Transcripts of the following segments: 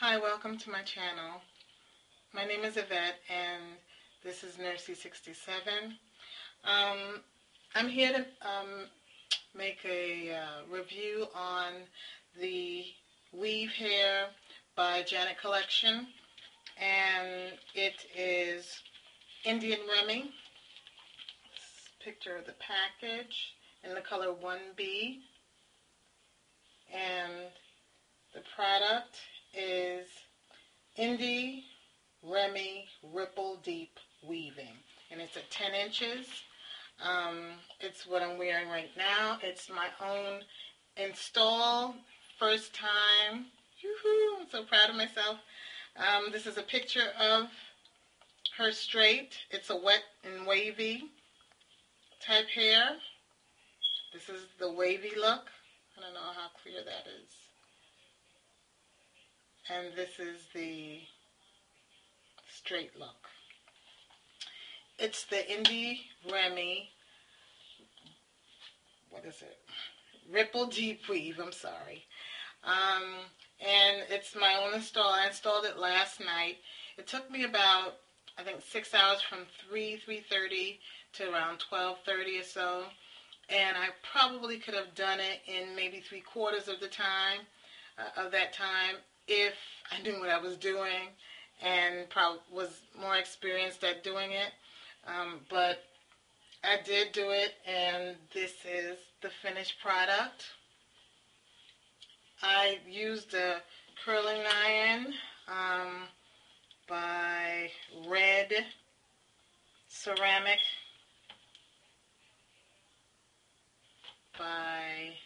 Hi, welcome to my channel. My name is Yvette and this is Nursey67. I'm here to make a review on the Weave Hair by Janet Collection, and it is Indian Remy. This picture of the package in the color 1B, and the product is Indie Remy Ripple Deep Weaving, and it's at 10 inches. It's what I'm wearing right now. It's my own install, first time. Yoo-hoo, I'm so proud of myself. This is a picture of her straight. It's a Wet-N-Wavey type hair. This is the wavy look. I don't know how clear that is. And this is the straight look. It's the Indie Remy, what is it? Ripple Deep Weave, I'm sorry. And it's my own install. I installed it last night. It took me about, I think, 6 hours from 3:30 to around 12:30 or so. And I probably could have done it in maybe 3/4 of the time, of that time, if I knew what I was doing and probably was more experienced at doing it. But I did do it, and this is the finished product. I used a curling iron by Red Ceramic by,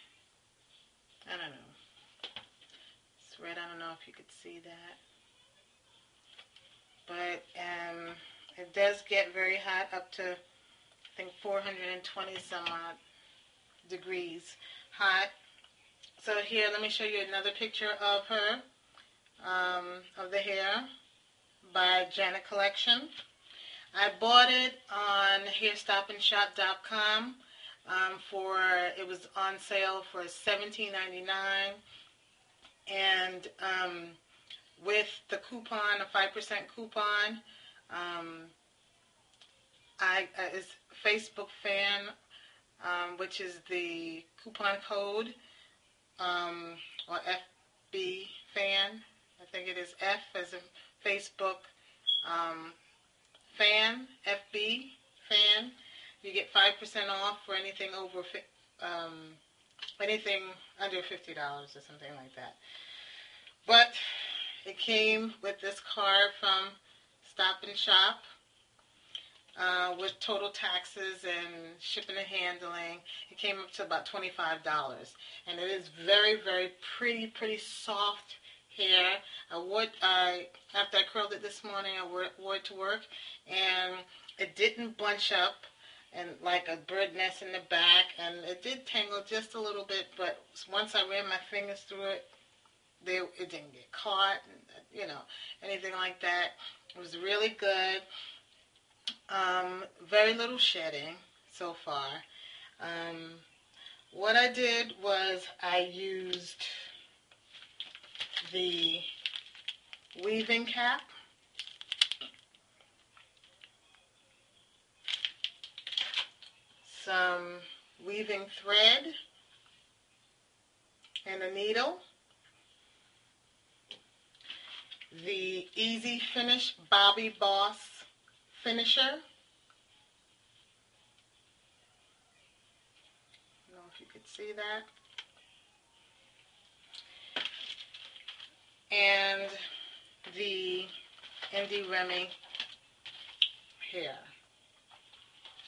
I don't know. It's red. I don't know if you could see that. But it does get very hot, up to, I think, 420 some odd degrees hot. So here, let me show you another picture of her, of the hair by Janet Collection. I bought it on hairstopandshop.com it was on sale for $17.99, and with the coupon, a 5% coupon, is Facebook fan, which is the coupon code, or FB fan. I think it is F as in Facebook fan, FB fan. You get 5% off for anything over anything under $50 or something like that. But it came with this card from Stop and Shop with total taxes and shipping and handling. It came up to about $25, and it is very, very pretty soft hair. After I curled it this morning, I wore it to work, and it didn't bunch up and like a bird nest in the back, and it did tangle just a little bit, but once I ran my fingers through it, it didn't get caught, and, anything like that. It was really good. Very little shedding so far. What I did was I used the weaving cap, some weaving thread, and a needle. The Easy Finish Bobby Boss finisher. I don't know if you could see that. And the Indie Remy hair,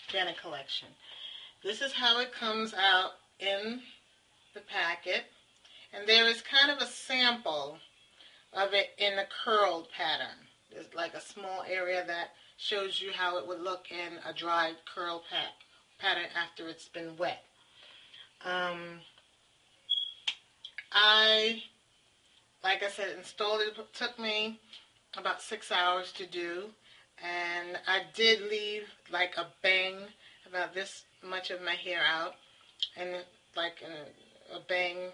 Janet Collection. This is how it comes out in the packet, and there is kind of a sample of it in a curled pattern. There's like a small area that shows you how it would look in a dried curl pattern after it's been wet. Like I said, installed it. It took me about 6 hours to do, and I did leave like a bang, about this much of my hair out, and like a bang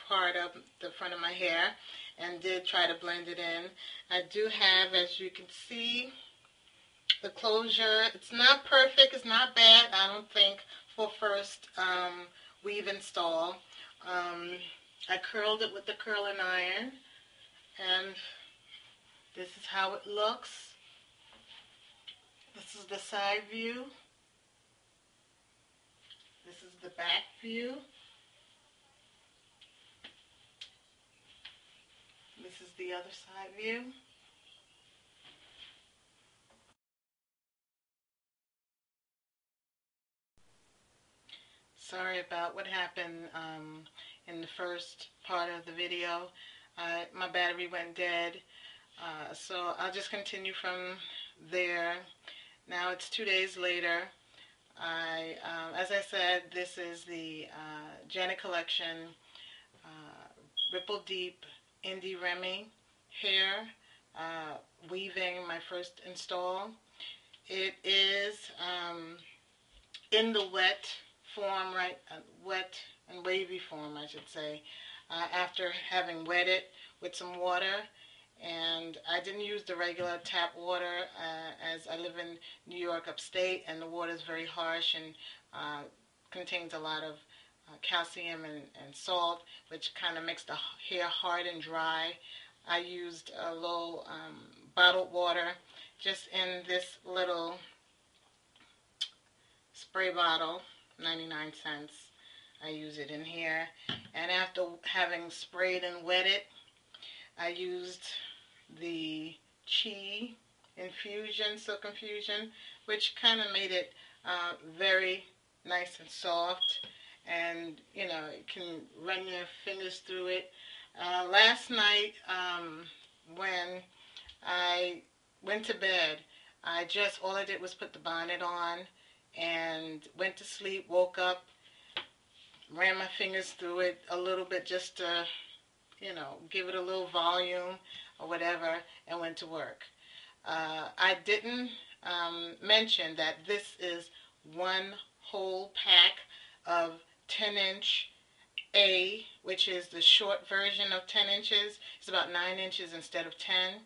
part of the front of my hair. and did try to blend it in. I do have, as you can see, the closure. It's not perfect. It's not bad, I don't think, for first weave install. I curled it with the curling iron, and this is how it looks. This is the side view. This is the back view. This is the other side view. Sorry about what happened in the first part of the video. My battery went dead, so I'll just continue from there. Now it's 2 days later. As I said, this is the Janet Collection Ripple Deep Indie Remy hair weaving, my first install. It is in the wet form, right? Wet and wavy form, I should say, after having wet it with some water. And I didn't use the regular tap water, as I live in New York upstate, and the water is very harsh and contains a lot of calcium and salt, which kind of makes the hair hard and dry. I used a little bottled water just in this little spray bottle, 99 cents. I use it in here, and after having sprayed and wetted, I used the Chi infusion, silk infusion, which kind of made it very nice and soft, and you know, you can run your fingers through it. Last night when I went to bed, all I did was put the bonnet on and went to sleep, woke up, ran my fingers through it a little bit just to, you know, give it a little volume or whatever, and went to work. I didn't mention that this is one whole pack of 10-inch A, which is the short version of 10 inches. It's about 9 inches instead of 10.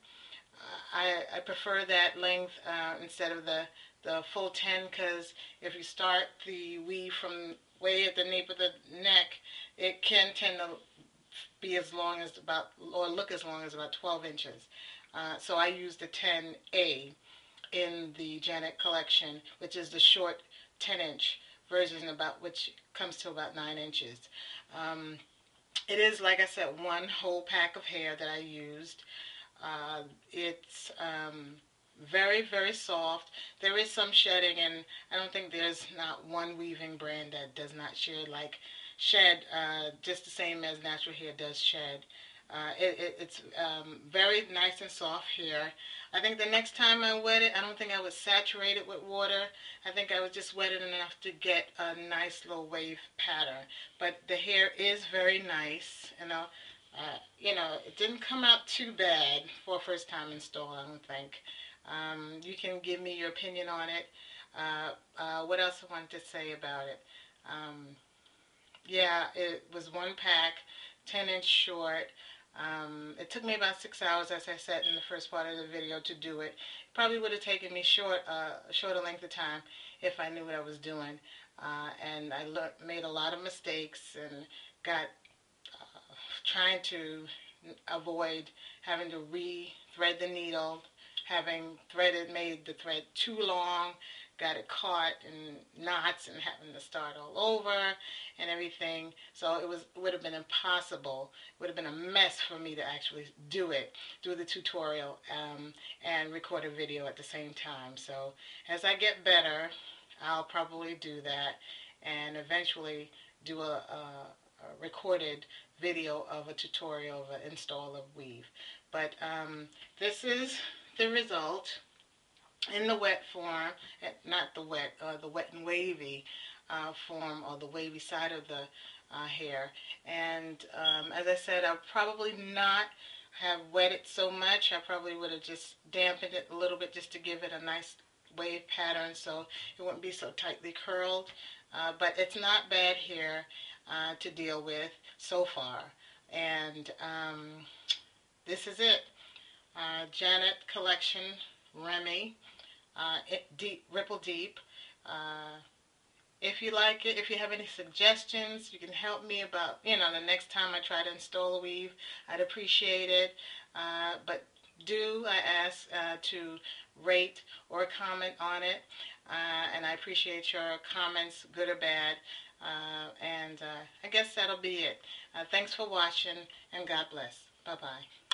I prefer that length instead of the full 10, because if you start the weave from way at the nape of the neck, it can tend to be as long as about, or look as long as about 12 inches. So I use the 10A in the Janet Collection, which is the short 10-inch version, which comes to about 9 inches. It is, like I said, one whole pack of hair that I used. It's very, very soft. There is some shedding, and I don't think there's not one weaving brand that does not shed just the same as natural hair does shed. It's very nice and soft hair. I think the next time I wet it, I don't think I would saturate it with water. I think I would just wet it enough to get a nice little wave pattern. But the hair is very nice. You know, it didn't come out too bad for a first time install, I don't think. You can give me your opinion on it. What else I wanted to say about it? Yeah, it was one pack, 10-inch short. It took me about 6 hours, as I said in the first part of the video, to do it. It probably would have taken me a shorter length of time if I knew what I was doing. And I made a lot of mistakes and got trying to avoid having to re-thread the needle, having made the thread too long, got it caught in knots and having to start all over and everything. So it would have been impossible. It would have been a mess for me to actually do the tutorial, and record a video at the same time. So as I get better, I'll probably do that, and eventually do a recorded video of a tutorial of an install of weave. But this is the result in the wet form, not the wet, the Wet-N-Wavey form, or the wavy side of the hair. And as I said, I'll probably not have wet it so much. I probably would have just dampened it a little bit just to give it a nice wave pattern so it wouldn't be so tightly curled. But it's not bad hair to deal with so far. And this is it. Janet Collection, Remy, Ripple Deep. If you like it, if you have any suggestions, you can help me about, the next time I try to install a weave. I'd appreciate it. But I ask to rate or comment on it. And I appreciate your comments, good or bad. And I guess that'll be it. Thanks for watching, and God bless. Bye-bye.